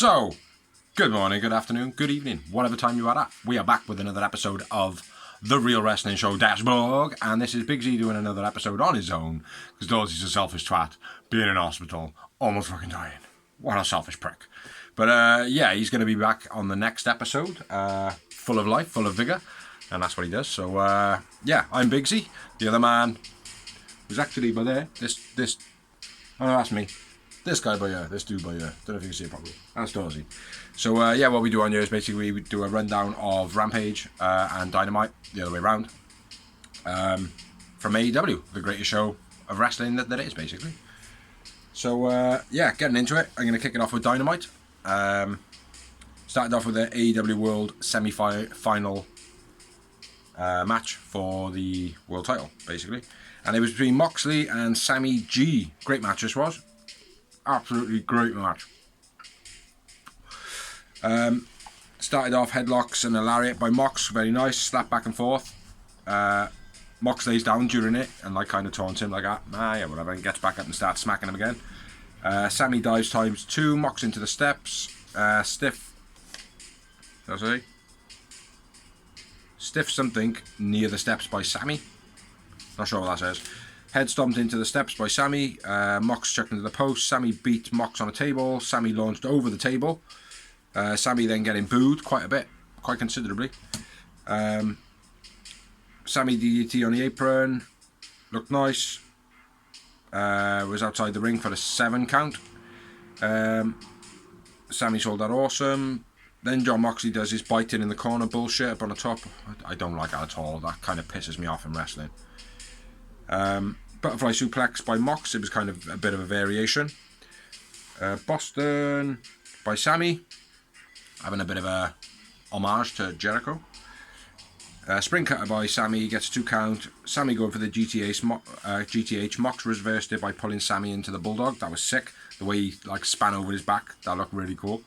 So, good morning, good afternoon, good evening, whatever time you are at. We are back with another episode of The Real Wrestling Show Dashboard, and this is Big Z doing another episode on his own, because Dorsey's a selfish twat, being in hospital, almost fucking dying. What a selfish prick. But yeah, he's going to be back on the next episode, full of life, full of vigour, and that's what he does. So yeah, I'm Big Z. The other man was actually by there, oh no, that's me. This guy by here, this dude by here. Don't know if you can see it properly. That's Dorsey. So yeah, what we do on here is basically we do a rundown of Rampage and Dynamite, the other way around, from AEW, the greatest show of wrestling that is, basically. So yeah, getting into it, I'm going to kick it off with Dynamite. Started off with the AEW World semi-final match for the world title, basically. And it was between Moxley and Sammy G. Great match this was. Absolutely great match. Started off headlocks and a lariat by Mox, very nice, slap back and forth. Mox lays down during it and like kind of taunts him like that, yeah, whatever, and gets back up and starts smacking him again. Sammy dives times 2, Mox into the steps, stiff something near the steps by Sammy. Not sure what that says. Head stomped into the steps by Sammy. Mox chucked into the post. Sammy beat Mox on a table. Sammy launched over the table. Sammy then getting booed quite a bit, quite considerably. Sammy DDT on the apron. Looked nice. Was outside the ring for the 7 count. Sammy sold that awesome. Then John Moxley does his biting in the corner bullshit up on the top. I don't like that at all. That kind of pisses me off in wrestling. Butterfly suplex by Mox, it was kind of a bit of a variation. Boston by Sammy, having a bit of a homage to Jericho. Spring cutter by Sammy, gets a 2 count. Sammy going for the GTH. Mox reversed it by pulling Sammy into the Bulldog. That was sick. The way he like span over his back, that looked really cool.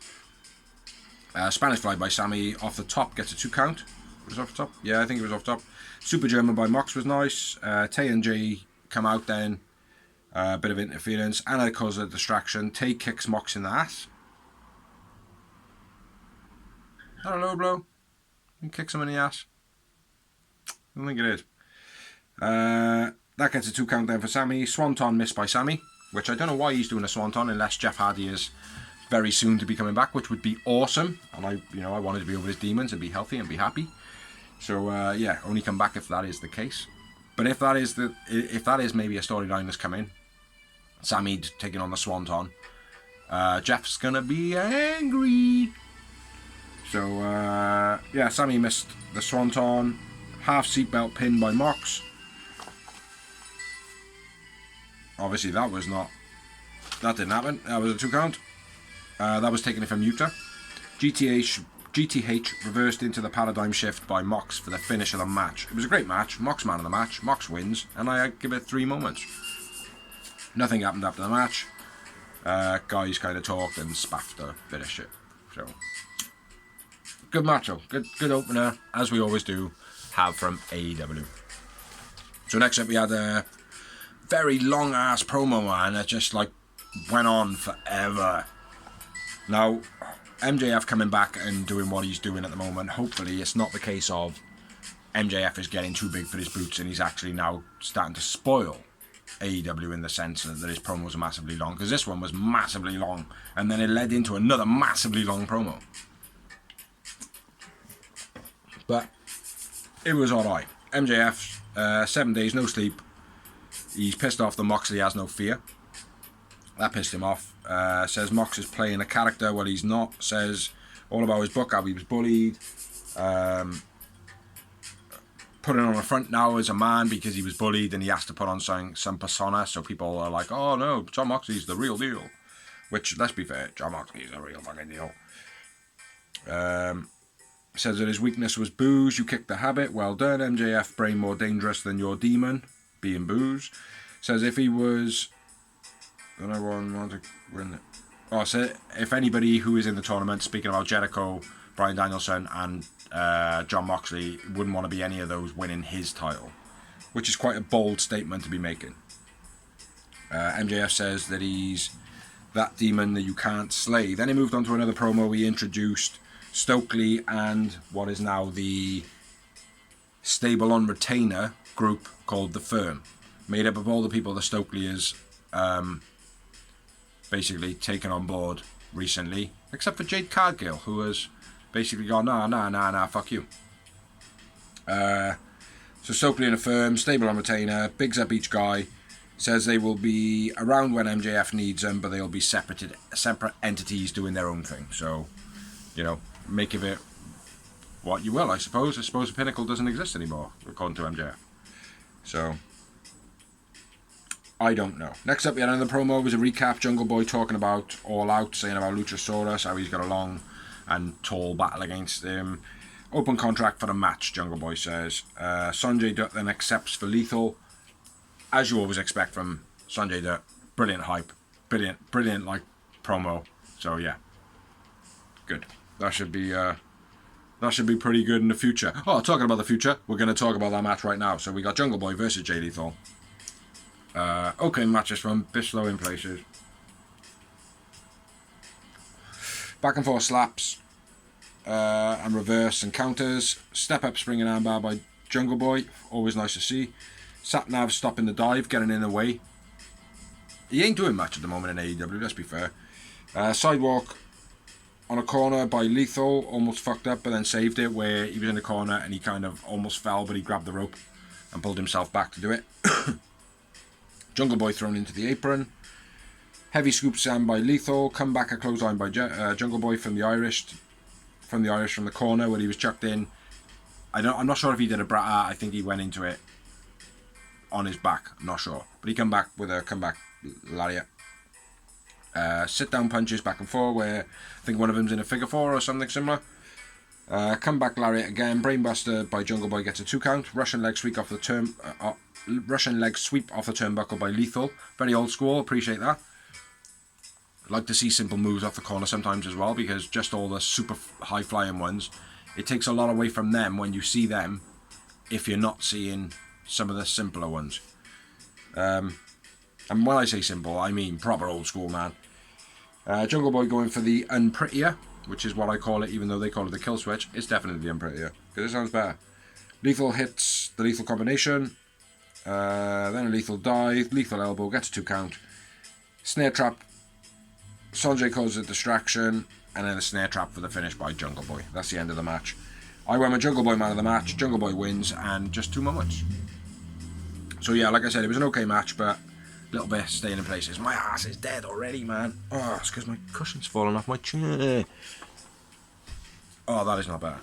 Spanish Fly by Sammy off the top, gets a 2 count. Was it off the top? Yeah, I think it was off the top. Super German by Mox was nice. Tay and Jay come out then. A bit of interference. Anna causes a distraction. Tay kicks Mox in the ass. Is that a low blow? You kick him in the ass? I don't think it is. That gets a 2 count then for Sammy. Swanton missed by Sammy, which I don't know why he's doing a Swanton unless Jeff Hardy is very soon to be coming back, which would be awesome. And I wanted to be over his demons and be healthy and be happy. So yeah, only come back if that is the case. But if that is maybe a storyline that's coming, Sammy taking on the Swanton, Jeff's gonna be angry. So yeah, Sammy missed the Swanton, half seatbelt pin by Mox. Obviously that didn't happen. That was a 2 count. That was taken from Utah. GTH reversed into the paradigm shift by Mox for the finish of the match. It was a great match. Mox man of the match. Mox wins, and I give it 3 moments. Nothing happened after the match. Guys kind of talked and spaffed a bit of shit. So good match though. Good opener, as we always do have from AEW. So next up we had a very long ass promo, man, that just like went on forever. Now MJF coming back and doing what he's doing at the moment, hopefully it's not the case of MJF is getting too big for his boots and he's actually now starting to spoil AEW in the sense that his promos are massively long, because this one was massively long and then it led into another massively long promo. But it was alright. MJF, 7 days, no sleep. He's pissed off that Moxley has no fear. That pissed him off. Says Mox is playing a character, well he's not. Says all about his book, how he was bullied. Putting on a front now as a man because he was bullied and he has to put on some persona, so people are like, oh no, John Moxley's the real deal. Which, let's be fair, John Moxley's the real fucking deal. Says that his weakness was booze. You kicked the habit. Well done, MJF. Brain more dangerous than your demon, being booze. Says if he was... I want to win it. Oh, so if anybody who is in the tournament, speaking about Jericho, Bryan Danielson, and John Moxley, wouldn't want to be any of those winning his title, which is quite a bold statement to be making. MJF says that he's that demon that you can't slay. Then he moved on to another promo. He introduced Stokely and what is now the stable on retainer group called The Firm, made up of all the people that Stokely has basically taken on board recently, except for Jade Cargill, who has basically gone, nah, fuck you. So Stokely and The Firm, stable on retainer, bigs up each guy, says they will be around when MJF needs them, but they'll be separate entities doing their own thing. So, you know, make of it what you will, I suppose. I suppose the Pinnacle doesn't exist anymore, according to MJF. So, I don't know. Next up, we had another promo. It was a recap. Jungle Boy talking about All Out, saying about Luchasaurus, how he's got a long and tall battle against him. Open contract for the match, Jungle Boy says. Sanjay Dutt then accepts for Lethal. As you always expect from Sanjay Dutt. Brilliant hype. Brilliant like promo. So yeah. Good. That should be pretty good in the future. Oh, talking about the future, we're going to talk about that match right now. So we got Jungle Boy versus Jay Lethal. Okay, matches from bit slow in places. Back and forth slaps. And reverse and counters. Step up springing armbar by Jungle Boy. Always nice to see. Satnav stopping the dive, getting in the way. He ain't doing much at the moment in AEW, let's be fair. Sidewalk on a corner by Lethal. Almost fucked up, but then saved it, where he was in the corner and he kind of almost fell, but he grabbed the rope and pulled himself back to do it. Jungle Boy thrown into the apron. Heavy scoop slam by Lethal. Come back a clothesline by Jungle Boy from the Irish from the corner where he was chucked in. I'm not sure if he did a brat. I think he went into it on his back. I'm not sure, but he come back with a comeback lariat. Sit down punches back and forth where I think one of them's in a figure four or something similar. Comeback lariat again. Brainbuster by Jungle Boy gets a 2 count. Russian leg sweep off the turnbuckle by Lethal. Very old school. Appreciate that. Like to see simple moves off the corner sometimes as well, because just all the super high flying ones, it takes a lot away from them when you see them if you're not seeing some of the simpler ones. And when I say simple, I mean proper old school, man. Jungle Boy going for the unprettier, which is what I call it, even though they call it the kill switch. It's definitely the unprettier, because it sounds better. Lethal hits the lethal combination. Then a lethal dive. Lethal elbow, gets a 2 count. Snare trap. Sanjay causes a distraction, and then a snare trap for the finish by Jungle Boy. That's the end of the match. I went with Jungle Boy man of the match. Jungle Boy wins, and just 2 moments. So yeah, like I said, it was an okay match, but a little bit staying in places. My ass is dead already, man. Oh, it's because my cushion's falling off my chair. Oh, that is not bad.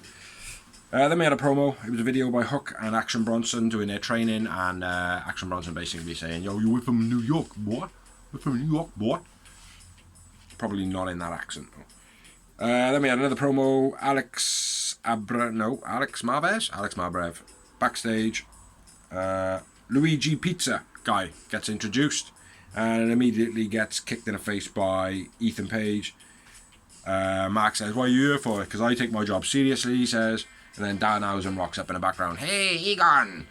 Then we had a promo. It was a video by Hook and Action Bronson doing their training, and Action Bronson basically saying, "Yo, you from New York, boy? We're from New York, boy." Probably not in that accent though. Then we had another promo. Alex Marbrev backstage. Luigi Pizza guy gets introduced and immediately gets kicked in the face by Ethan Page. Mark says, "What are you here for?" "Because I take my job seriously," he says. And then Danhausen rocks up in the background. "Hey, Egon!"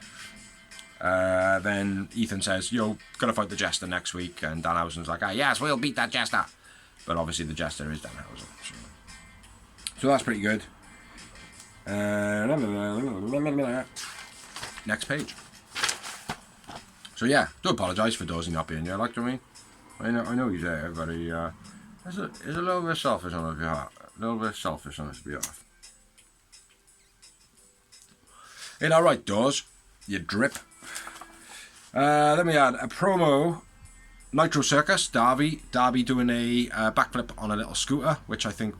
Then Ethan says, "Yo, gotta fight the Jester next week." And Danhausen's like, "Yes, we'll beat that Jester." But obviously the Jester is Danhausen. So that's pretty good. Next page. So yeah, do apologise for Dozy not being here, like, do you know what I mean? I know he's there, but he is a little bit selfish on his behalf. Ain't alright, Dawes. You drip. Then we had a promo. Nitro Circus, Darby doing a backflip on a little scooter, which I think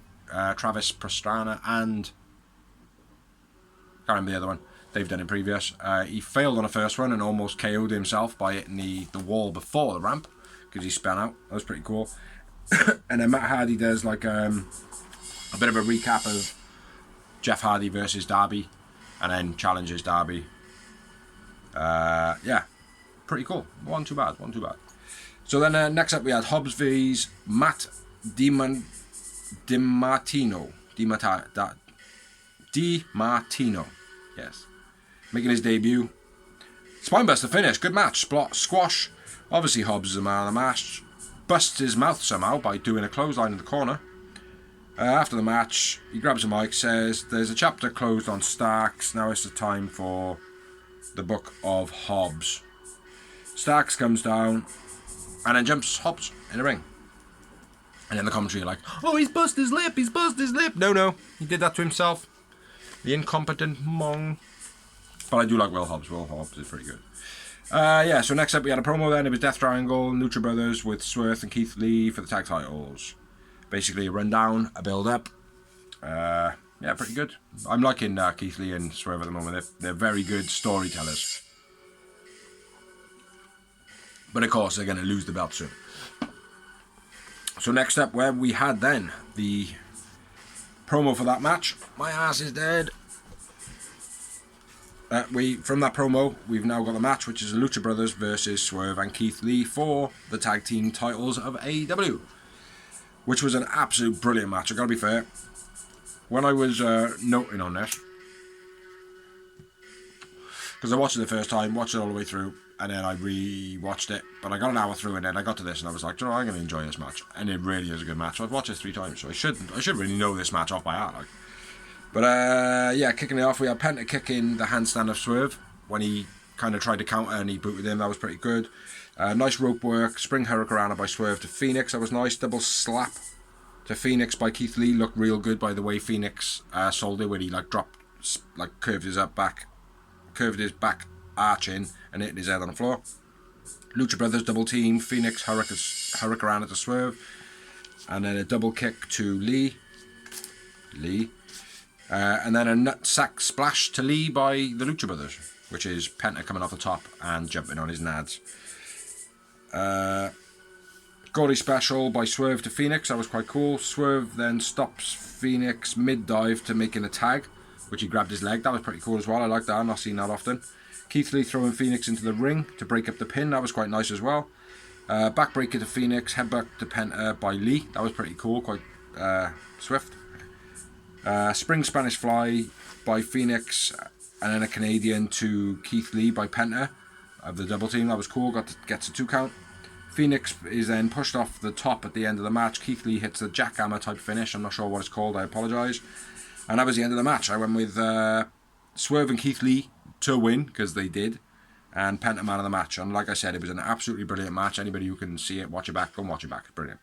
Travis Pastrana and can't remember the other one, they've done in previous. He failed on the first one and almost KO'd himself by hitting the wall before the ramp because he spun out. That was pretty cool. And then Matt Hardy does like a bit of a recap of Jeff Hardy versus Darby, and then challenges Darby. Yeah, pretty cool. One too bad. So then next up we had Hobbs vs Matt DiMartino. DiMartino, yes, making his debut. Spinebuster finish, good match. Squash. Obviously Hobbs is the man of the match. busts his mouth somehow by doing a clothesline in the corner. After the match, he grabs a mic, says, "There's a chapter closed on Starks. Now it's the time for the Book of Hobbs." Starks comes down and then jumps Hobbs in the ring. And then the commentary are like, "Oh, he's bust his lip, he's bust his lip." No, he did that to himself. The incompetent mong. But I do like Will Hobbs. Will Hobbs is pretty good. So next up we had a promo then. It was Death Triangle, Lucha Brothers with Swerve and Keith Lee for the tag titles. Basically a rundown, a build-up. Pretty good. I'm liking Keith Lee and Swerve at the moment. They're very good storytellers. But of course they're going to lose the belt soon. So next up, where we had then the promo for that match. My ass is dead. From that promo, we've now got the match, which is Lucha Brothers versus Swerve and Keith Lee for the tag team titles of AEW, which was an absolute brilliant match. I gotta be fair. When I was noting on this, because I watched it the first time, watched it all the way through, and then I re-watched it, but I got an hour through, and then I got to this, and I was like, you know, I'm going to enjoy this match, and it really is a good match. So I've watched it 3 times, so I should really know this match off by heart, like. But kicking it off, we had Penta kicking the handstand of Swerve when he kind of tried to counter and he booted him. That was pretty good. Nice rope work, spring hurricanrana by Swerve to Phoenix. That was nice. Double slap to Phoenix by Keith Lee. Looked real good by the way Phoenix sold it, when he curved his back arch in and hit his head on the floor. Lucha Brothers double team, Phoenix hurricanrana to Swerve, and then a double kick to Lee. And then a nut sack splash to Lee by the Lucha Brothers, which is Penta coming off the top and jumping on his nads. Goldie special by Swerve to Phoenix. That was quite cool. Swerve then stops Phoenix mid-dive to making a tag, which he grabbed his leg. That was pretty cool as well. I like that. I'm not seeing that often. Keith Lee throwing Phoenix into the ring to break up the pin. That was quite nice as well. Backbreaker to Phoenix. Headbutt to Penta by Lee. That was pretty cool. Quite swift. Spring Spanish Fly by Phoenix, and then a Canadian to Keith Lee by Penta of the double team. That was cool. Gets a 2 count. Phoenix is then pushed off the top at the end of the match. Keith Lee hits the jackhammer type finish. I'm not sure what it's called. I apologise. And that was the end of the match. I went with Swerve and Keith Lee to win, because they did, and Penta man of the match. And like I said, it was an absolutely brilliant match. Anybody who can see it, watch it back, go and watch it back. It's brilliant.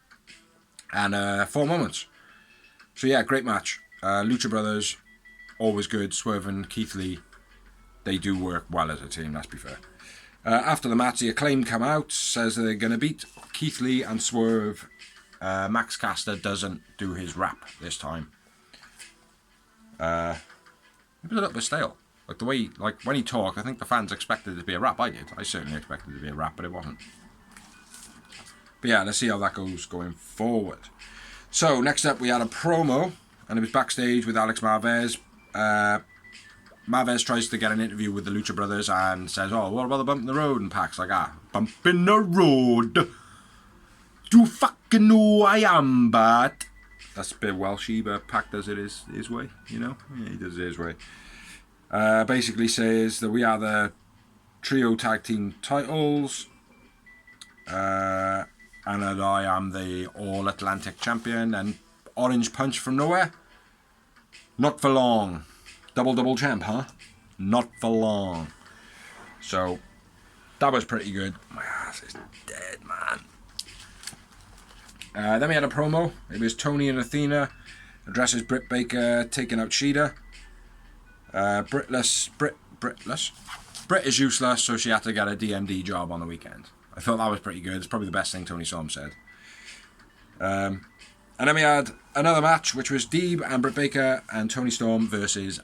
And 4 moments. So yeah, great match. Lucha Brothers, always good. Swerve and Keith Lee, they do work well as a team, let's be fair. After the match, the Acclaim come out, says they're going to beat Keith Lee and Swerve. Max Caster doesn't do his rap this time. It was a little bit stale. Like the way, when he talked, I think the fans expected it to be a rap. I did. I certainly expected it to be a rap, but it wasn't. But yeah, let's see how that goes going forward. So next up, we had a promo. And it was backstage with Alex Marvez. Marvez tries to get an interview with the Lucha Brothers and says, "Oh, what about the bump in the road?" And Pac's like, "Bump in the road. Do fucking know I am, but..." That's a bit Welshy, but Pac does it his way, you know? Yeah, he does it his way. Basically says that we are the trio tag team titles. And that I am the All-Atlantic champion and Orange punch from nowhere. Not for long. Double champ, huh? Not for long. So that was pretty good. My ass is dead, man. Then we had a promo. It was Tony and Athena addresses Britt Baker taking out Sheeta. Britt is useless, so she had to get a DMD job on the weekend. I thought that was pretty good. It's probably the best thing Tony Storm said. And then we had another match, which was Deeb and Britt Baker and Tony Storm versus...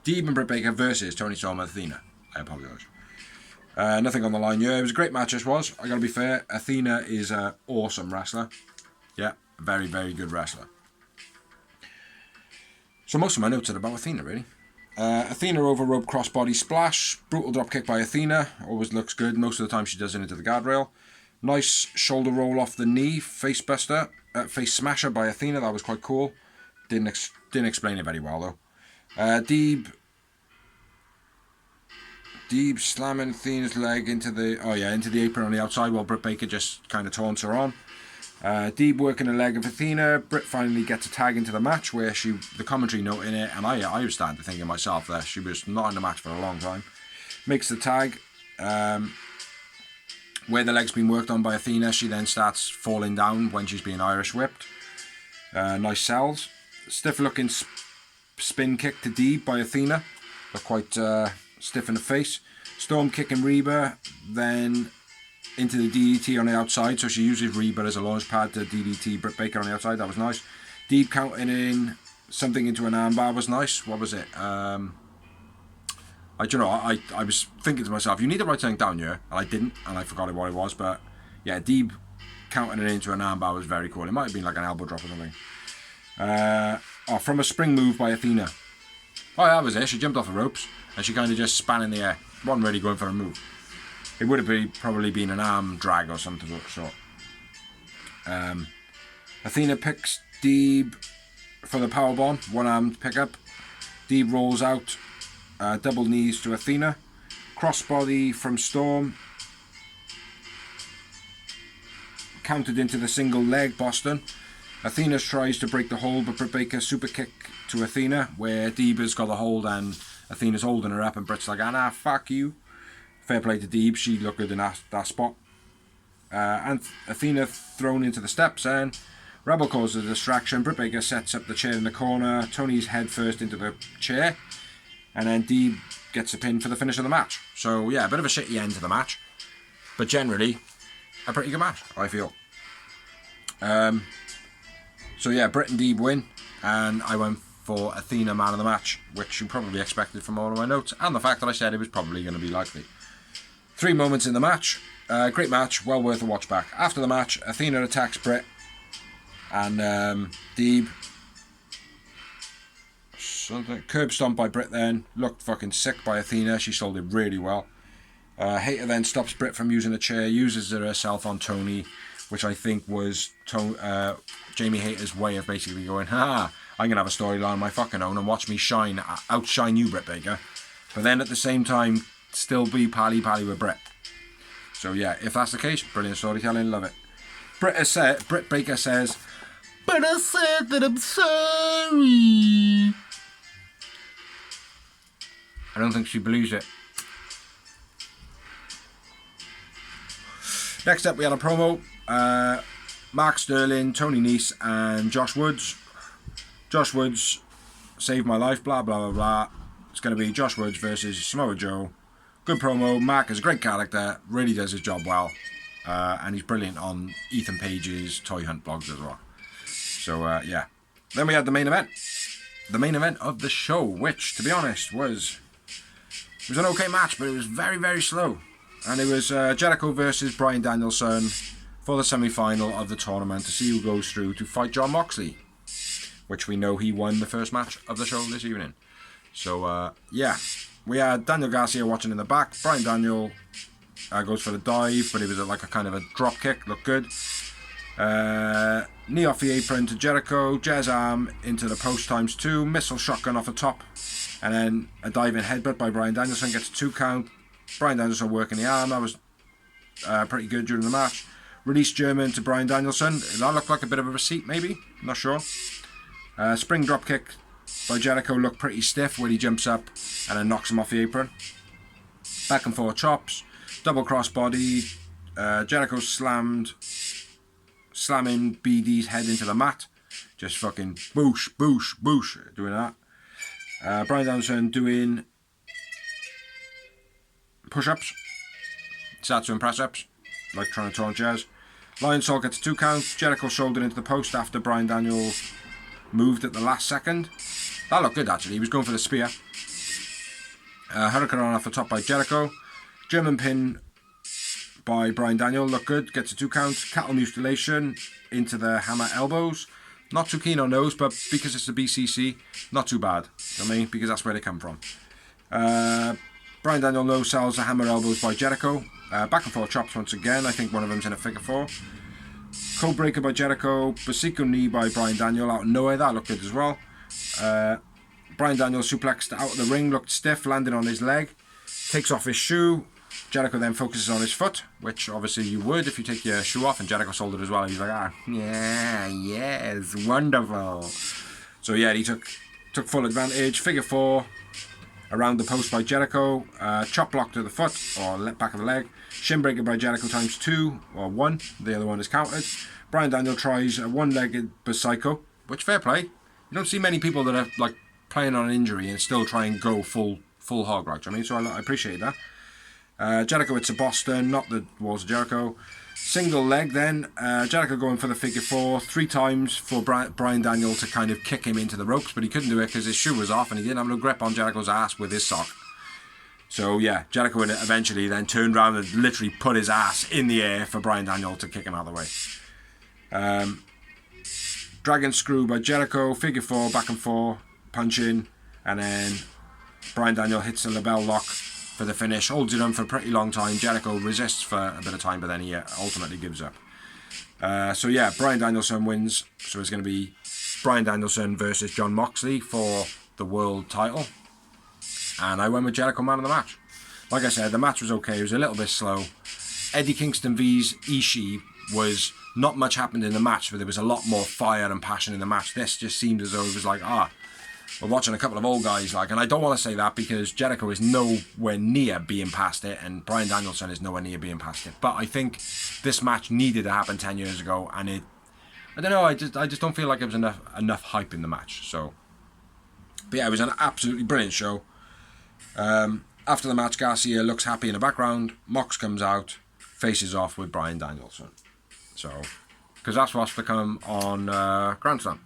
Deeb and Britt Baker versus Tony Storm and Athena. I apologise. Nothing on the line here. It was a great match, this was. I gotta be fair. Athena is an awesome wrestler. Yeah, very, very good wrestler. So most of my notes are about Athena, really. Athena over rope crossbody splash. Brutal drop kick by Athena. Always looks good. Most of the time she does it into the guardrail. Nice shoulder roll off the knee, face smasher by Athena. That was quite cool. Didn't explain it very well though. Deeb Deeb slamming Athena's leg into the apron on the outside while Britt Baker just kind of taunts her on. Deeb working the leg of Athena. Britt finally gets a tag into the match where the commentary noting it, and I was starting to think of myself there. She was not in the match for a long time. Makes the tag. Where the leg's been worked on by Athena, she then starts falling down when she's being Irish whipped. Nice sells. Stiff looking spin kick to Deeb by Athena. Look quite stiff in the face. Storm kicking Reba, then into the DDT on the outside. So she uses Reba as a launch pad to DDT Britt Baker on the outside. That was nice. Deeb counting in something into an armbar was nice. What was it? I was thinking to myself, you need to write something down here, and I didn't, and I forgot what it was. But yeah, Deeb counting it into an armbar was very cool. It might have been like an elbow drop or something. From a spring move by Athena. Oh, yeah, that was it. She jumped off the ropes and she kind of just span in the air. Wasn't really going for a move. It would have probably been an arm drag or something of the sort. Athena picks Deeb for the powerbomb. One arm pickup. Deeb rolls out. Double knees to Athena. Crossbody from Storm. Counted into the single leg Boston. Athena tries to break the hold, but Britt Baker super kick to Athena, where Deeb has got the hold and Athena's holding her up, and Britt's like, nah, fuck you. Fair play to Deeb, she looked good in that spot. And Athena thrown into the steps, and Rebel causes a distraction. Britt Baker sets up the chair in the corner, Tony's head first into the chair, and then Deeb gets a pin for the finish of the match. So yeah, a bit of a shitty end to the match, but generally a pretty good match, I feel. So yeah, Britt and Deeb win, and I went for Athena man of the match, which you probably expected from all of my notes, and the fact that I said it was probably going to be likely. 3 moments in the match, great match, well worth a watch back. After the match, Athena attacks Britt, and Deeb, curb stomp by Britt then, looked fucking sick by Athena, she sold it really well. Hayter then stops Britt from using a chair, uses it herself on Tony, which I think was Jamie Hayter's way of basically going, I'm going to have a storyline of my fucking own and watch me outshine you, Britt Baker. But then at the same time, still be pally-pally with Britt. So yeah, if that's the case, brilliant storytelling, love it. Britt Baker says, but I said that I'm sorry. I don't think she believes it. Next up, we had a promo. Mark Sterling, Tony Nese, and Josh Woods. Josh Woods saved my life, blah, blah, blah, blah. It's going to be Josh Woods versus Samoa Joe. Good promo. Mark is a great character, really does his job well. And he's brilliant on Ethan Page's Toy Hunt blogs as well. So, yeah. Then we had the main event. The main event of the show, which, to be honest, was an okay match, but it was very, very slow. And it was Jericho versus Bryan Danielson for the semi-final of the tournament to see who goes through to fight Jon Moxley, which we know he won the first match of the show this evening. So, yeah, we had Daniel Garcia watching in the back. Bryan Daniel goes for the dive, but it was like a kind of a drop kick, looked good. Knee off the apron to Jericho, jazz arm into the post ×2, missile shotgun off the top, and then a diving headbutt by Bryan Danielson, gets a 2 count. Bryan Danielson working the arm, that was pretty good during the match. Release German to Bryan Danielson, that looked like a bit of a receipt maybe, not sure. Spring drop kick by Jericho looked pretty stiff when he jumps up and then knocks him off the apron. Back and forth chops, double crossbody, Jericho slamming BD's head into the mat, just fucking boosh, boosh, boosh, doing that. Bryan Danielson doing push-ups, starts doing press-ups, like trying to taunt Jazz. Lionsault gets a 2 count, Jericho shouldered into the post after Bryan Daniel moved at the last second. That looked good actually, he was going for the spear. Hurricane off the top by Jericho. German pin by Bryan Daniel, looked good, gets a 2 count. Cattle mutilation into the hammer elbows. Not too keen on those, but because it's the BCC, not too bad. I mean, because that's where they come from. Bryan Daniel no sells the hammer elbows by Jericho. Back and forth chops once again. I think one of them's in a figure 4. Code breaker by Jericho. Basico knee by Bryan Daniel out of nowhere. That looked good as well. Bryan Daniel suplexed out of the ring. Looked stiff, landing on his leg. takes off his shoe. Jericho then focuses on his foot, which obviously you would if you take your shoe off, and Jericho sold it as well. He's like, yes, wonderful. So yeah, he took full advantage. Figure 4 around the post by Jericho. Chop block to the foot, or back of the leg. Shin breaker by Jericho times 2, or 1. The other one is countered. Bryan Daniel tries a one-legged Psycho, which fair play. You don't see many people that are like playing on an injury and still try and go full hog, right? I mean, so I appreciate that. Jericho hits a Boston, not the walls of Jericho. Single leg then. Jericho going for the figure 4 3 times for Bryan Daniel to kind of kick him into the ropes, but he couldn't do it because his shoe was off and he didn't have no grip on Jericho's ass with his sock. So yeah, Jericho eventually then turned around and literally put his ass in the air for Bryan Daniel to kick him out of the way. Dragon screw by Jericho, figure 4, back and 4, punch in, and then Bryan Daniel hits a label lock for the finish, holds it on for a pretty long time. Jericho resists for a bit of time, but then he ultimately gives up. So yeah, Bryan Danielson wins. So it's going to be Bryan Danielson versus Jon Moxley for the world title. And I went with Jericho man of the match. Like I said, the match was okay. It was a little bit slow. Eddie Kingston vs Ishii was not much happened in the match, but there was a lot more fire and passion in the match. This just seemed as though it was like, we're watching a couple of old guys, and I don't want to say that because Jericho is nowhere near being past it, and Bryan Danielson is nowhere near being past it. But I think this match needed to happen 10 years ago, and I don't know, I just don't feel like there was enough hype in the match. So, but yeah, it was an absolutely brilliant show. After the match, Garcia looks happy in the background. Mox comes out, faces off with Bryan Danielson. So, because that's what's to come on Grand Slam,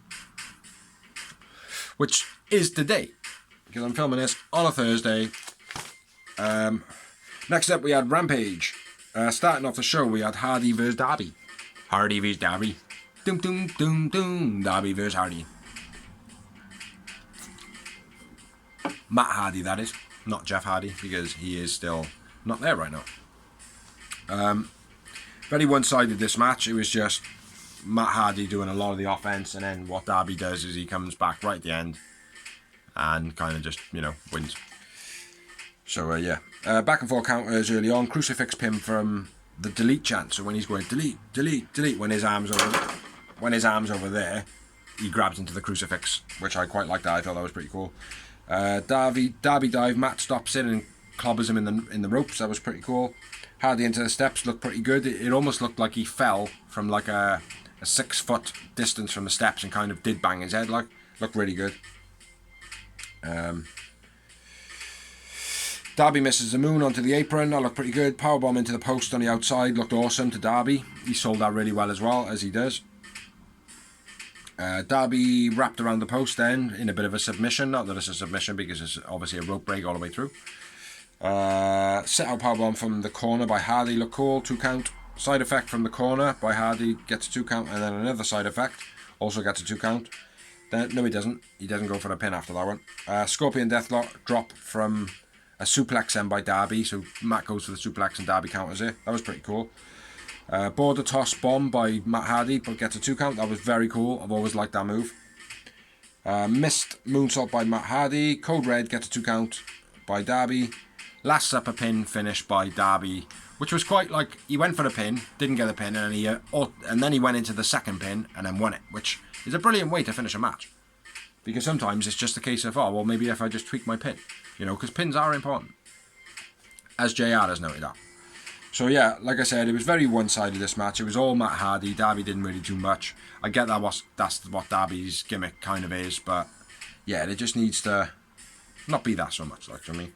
which is today, because I'm filming this on a Thursday. Next up we had Rampage. Starting off the show we had Hardy vs Darby. Hardy vs Darby. Doom doom doom doom. Darby vs Hardy. Matt Hardy, that is, not Jeff Hardy, because he is still not there right now. Very one-sided this match. It was just Matt Hardy doing a lot of the offense, and then what Darby does is he comes back right at the end and kind of just, wins. So yeah, back and forth counters early on. Crucifix pin from the delete chant. So when he's going delete, delete, delete, when his arms over there, he grabs into the crucifix, which I quite like that. I thought that was pretty cool. Darby dive. Matt stops in and clobbers him in the ropes. That was pretty cool. Hardy into the steps looked pretty good. It almost looked like he fell from like a 6 foot distance from the steps and kind of did bang his head. Looked really good. Darby misses the moon onto the apron. That looked pretty good. Powerbomb into the post on the outside looked awesome to Darby. He sold that really well as well, as he does. Darby wrapped around the post then in a bit of a submission. Not that it's a submission because it's obviously a rope break all the way through. Set out powerbomb from the corner by Hardy looked cool. 2 count. Side effect from the corner by Hardy gets a 2 count, and then another side effect also gets a 2 count. Then, no, he doesn't. He doesn't go for the pin after that one. Scorpion Deathlock drop from a suplex then by Darby. So Matt goes for the suplex and Darby counters it. That was pretty cool. Border toss bomb by Matt Hardy, but gets a 2 count. That was very cool. I've always liked that move. Missed moonsault by Matt Hardy. Code Red gets a 2 count by Darby. Last Supper pin finish by Darby, which was quite like he went for the pin, didn't get the pin, and then he went into the second pin and then won it, which is a brilliant way to finish a match. Because sometimes it's just a case of, oh, well, maybe if I just tweak my pin, because pins are important, as JR has noted that. So yeah, like I said, it was very one-sided, this match. It was all Matt Hardy. Darby didn't really do much. I get that's what Darby's gimmick kind of is, but yeah, it just needs to not be that so much, like, I mean.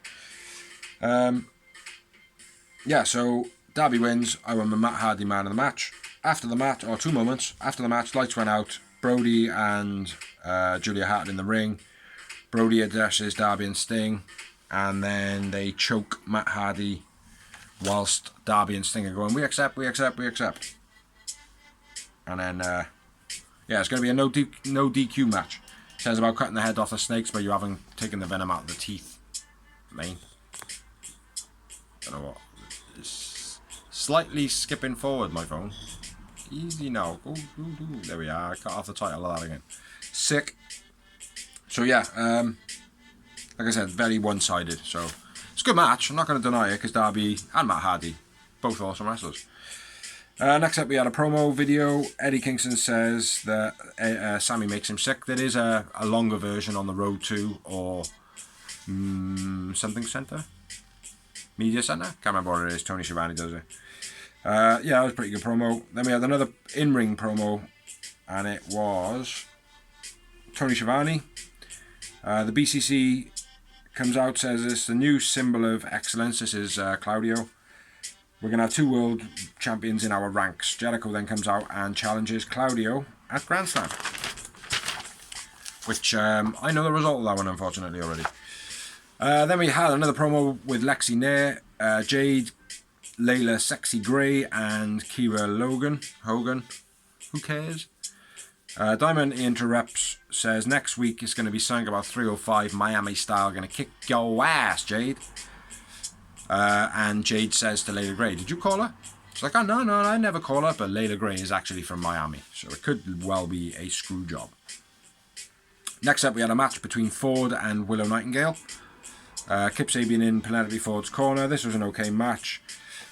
Yeah, so Darby wins. I won the Matt Hardy man of the match. After the match, or 2 moments after the match, lights went out. Brody and Julia Hart in the ring. Brody addresses Darby and Sting, and then they choke Matt Hardy whilst Darby and Sting are going, we accept, we accept, we accept. And then, yeah, it's going to be a no DQ match. It says about cutting the head off the snakes, but you haven't taken the venom out of the teeth. Main. Don't know what. It's slightly skipping forward, my phone. Easy now. There we are. I cut off the title of that again. Sick. So yeah, like I said, very one-sided. So It's a good match. I'm not going to deny it because Darby and Matt Hardy, both awesome wrestlers. Next up, we had a promo video. Eddie Kingston says that Sammy makes him sick. There is a longer version on the Road to or something centre, media centre. Can't remember what it is. Tony Schiavone does it. Yeah, that was a pretty good promo. Then we had another in-ring promo, and it was Tony Schiavone. The BCC comes out, says it's the new symbol of excellence. This is Claudio. We're going to have 2 world champions in our ranks. Jericho then comes out and challenges Claudio at Grand Slam. Which, I know the result of that one, unfortunately, already. Then we had another promo with Lexi Nair, Jade, Layla Sexy Grey, and Kira Hogan. Who cares? Diamond interrupts, says next week it's going to be something about 305 Miami style, going to kick your ass, Jade. And Jade says to Layla Grey, did you call her? She's like, oh, no, I never call her, but Layla Grey is actually from Miami, so it could well be a screw job. Next up, we had a match between Ford and Willow Nightingale. Kip Sabian in Penelope Ford's corner. This was an okay match.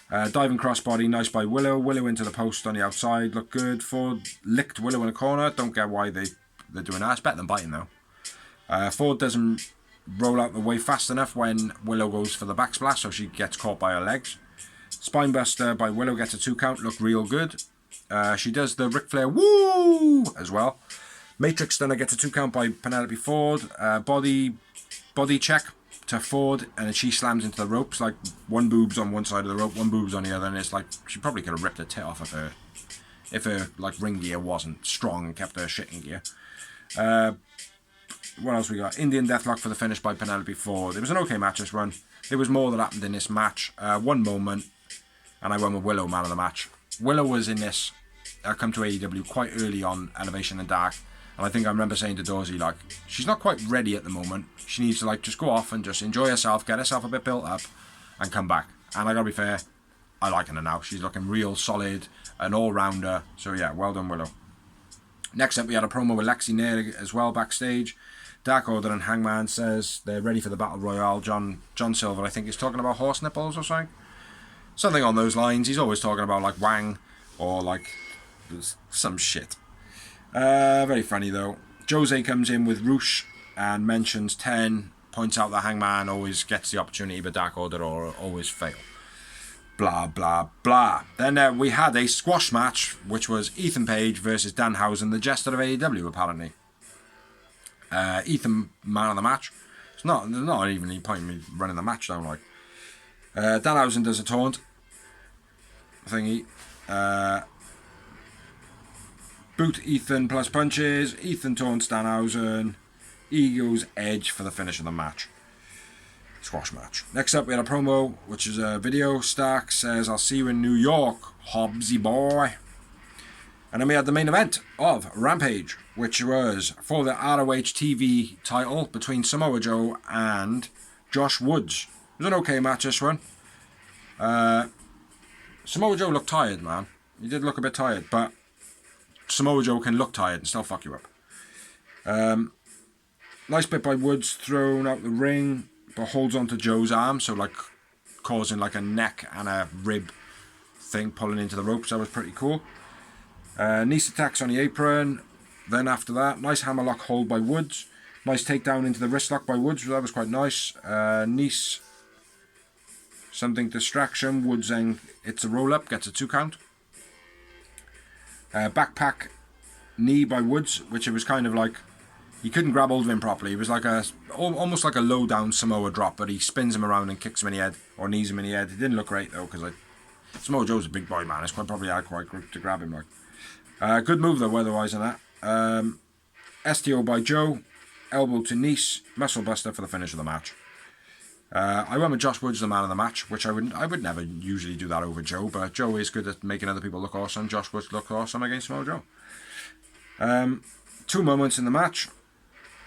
Diving crossbody, nice by Willow. Willow into the post on the outside, looked good. Ford licked Willow in the corner. Don't get why they're doing that. It's better than biting though. Ford doesn't roll out the way fast enough when Willow goes for the backsplash, so she gets caught by her legs. Spinebuster by Willow gets a 2 count, looked real good. She does the Ric Flair woo as well. Matrix Stunner gets a 2 count by Penelope Ford. Body check to Ford, and she slams into the ropes, like one boob's on one side of the rope, one boob's on the other, and it's like she probably could have ripped a tit off of her if her like ring gear wasn't strong and kept her shit in gear. What else we got? Indian Deathlock for the finish by Penelope Ford. It was an okay match, this run. There was more that happened in this match. One moment, and I went with Willow, man of the match. Willow was in this, come to AEW quite early on Elevation and Dark, and I think I remember saying to Dorsey, like, she's not quite ready at the moment. She needs to, like, just go off and just enjoy herself, get herself a bit built up, and come back. And I gotta be fair, I like her now. She's looking real solid, an all-rounder. So yeah, well done, Willow. Next up, we had a promo with Lexi Nair as well backstage. Dark Order and Hangman says they're ready for the Battle Royale. John Silver, I think, is talking about horse nipples or something. Something on those lines. He's always talking about, like, Wang or, like, some shit. Very funny, though. Jose comes in with Roosh and mentions 10, points out that Hangman always gets the opportunity, but Dark Order always fail. Blah, blah, blah. Then we had a squash match, which was Ethan Page versus Danhausen, the jester of AEW, apparently. Ethan, man of the match. There's not even any point in me running the match down, like. Danhausen does a taunt thingy. Boot Ethan plus punches. Ethan taunts Danhausen. Eagles edge for the finish of the match. Squash match. Next up, we had a promo, which is a video. Stark says, I'll see you in New York, Hobbsy boy. And then we had the main event of Rampage, which was for the ROH TV title between Samoa Joe and Josh Woods. It was an okay match, this one. Samoa Joe looked tired, man. He did look a bit tired, but Samoa Joe can look tired and still fuck you up. Nice bit by Woods, thrown out the ring, but holds onto Joe's arm, so like causing like a neck and a rib thing pulling into the ropes. That was pretty cool. Nice attacks on the apron. Then after that, nice hammerlock hold by Woods. Nice takedown into the wrist lock by Woods. That was quite nice. Nice something distraction. Woods then hits a roll up, gets a 2 count. Backpack knee by Woods, which it was kind of like he couldn't grab hold of him properly. It was like almost like a low down Samoa drop, but he spins him around and kicks him in the head or knees him in the head. It didn't look great though, because Samoa Joe's a big boy, man. It's probably hard quite to grab him like. Good move though, otherwise on that. STO by Joe, elbow to Nice, muscle buster for the finish of the match. I went with Josh Woods, the man of the match, which I would never usually do that over Joe, but Joe is good at making other people look awesome. Josh Woods looked awesome against Samoa Joe. 2 moments in the match.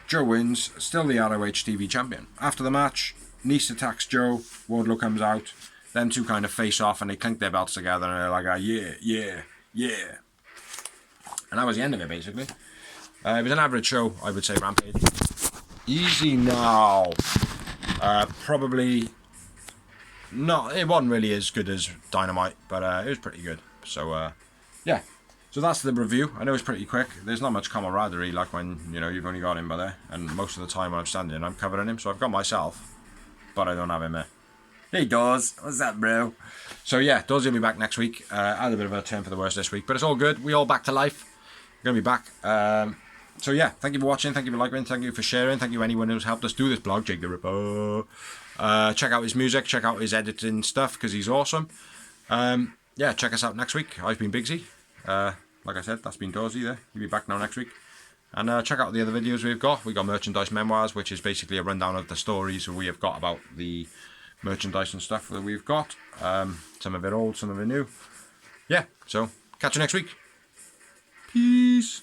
Joe wins, still the ROH TV champion. After the match, Nice attacks Joe, Wardlow comes out, them two kind of face off and they clink their belts together and they're like, yeah. And that was the end of it, basically. It was an average show, I would say, Rampage. Easy now. Probably it wasn't really as good as Dynamite, but it was pretty good. So yeah, so that's the review. I know it's pretty quick. There's not much camaraderie like when you've only got him by there, and most of the time when I'm standing, I'm covering him. So I've got myself, but I don't have him there. Hey Dawes, what's up, bro? So yeah, Dawes will be back next week. I had a bit of a turn for the worse this week, but it's all good. We all back to life. We're gonna be back. So yeah, thank you for watching, thank you for liking, thank you for sharing, thank you anyone who's helped us do this blog, Jake the Ripper. Check out his music, check out his editing stuff, because he's awesome. Yeah, check us out next week. I've been Bigsy. Like I said, that's been Dawesy there. He'll be back now next week. And check out the other videos we've got. We've got Merchandise Memoirs, which is basically a rundown of the stories we have got about the merchandise and stuff that we've got. Some of it old, some of it new. Yeah, so catch you next week. Peace.